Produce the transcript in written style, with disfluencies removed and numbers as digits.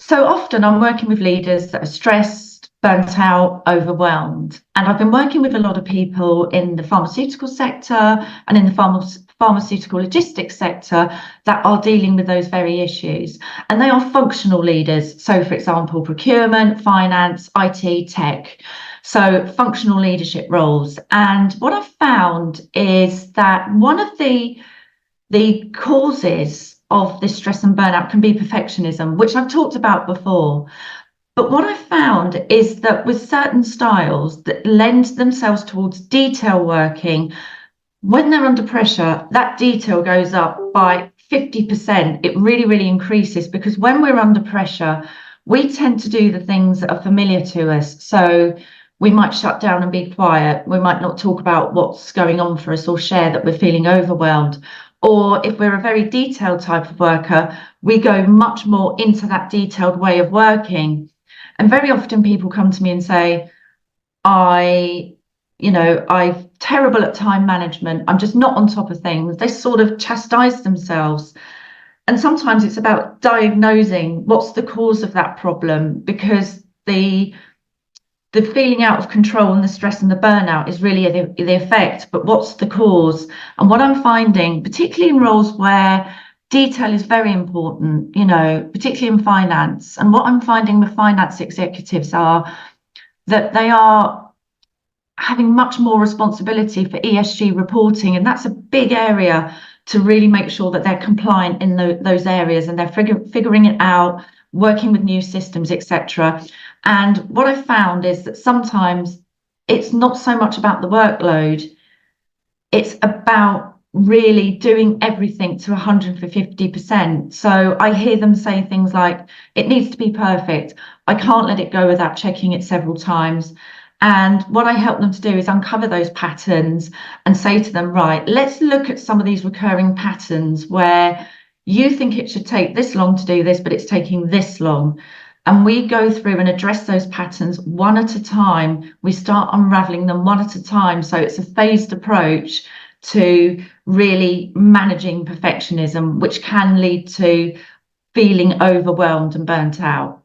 So often I'm working with leaders that are stressed, burnt out, overwhelmed. And I've been working with a lot of people in the pharmaceutical sector and in the pharmaceutical logistics sector that are dealing with those very issues. And they are functional leaders. So, for example, procurement, finance, IT, tech. So functional leadership roles. And what I've found is that one of the causes of this stress and burnout can be perfectionism, which I've talked about before. But what I've found is that with certain styles that lend themselves towards detail working, when they're under pressure, that detail goes up by 50%. It really, really increases because when we're under pressure, we tend to do the things that are familiar to us. So we might shut down and be quiet. We might not talk about what's going on for us or share that we're feeling overwhelmed. Or if we're a very detailed type of worker, we go much more into that detailed way of working. And very often people come to me and say, I'm terrible at time management. I'm just not on top of things. They sort of chastise themselves. And sometimes it's about diagnosing what's the cause of that problem, because the feeling out of control and the stress and the burnout is really the effect, but what's the cause? And what I'm finding, particularly in roles where detail is very important, particularly in finance, and what I'm finding with finance executives are that they are having much more responsibility for ESG reporting, and that's a big area to really make sure that they're compliant in those areas, and they're figuring it out, working with new systems, etc. And what I've found is that sometimes it's not so much about the workload, it's about really doing everything to 150%. So I hear them say things like, it needs to be perfect. I can't let it go without checking it several times. And what I help them to do is uncover those patterns and say to them, right, let's look at some of these recurring patterns where you think it should take this long to do this, but it's taking this long. And we go through and address those patterns one at a time. We start unraveling them one at a time. So it's a phased approach to really managing perfectionism, which can lead to feeling overwhelmed and burnt out.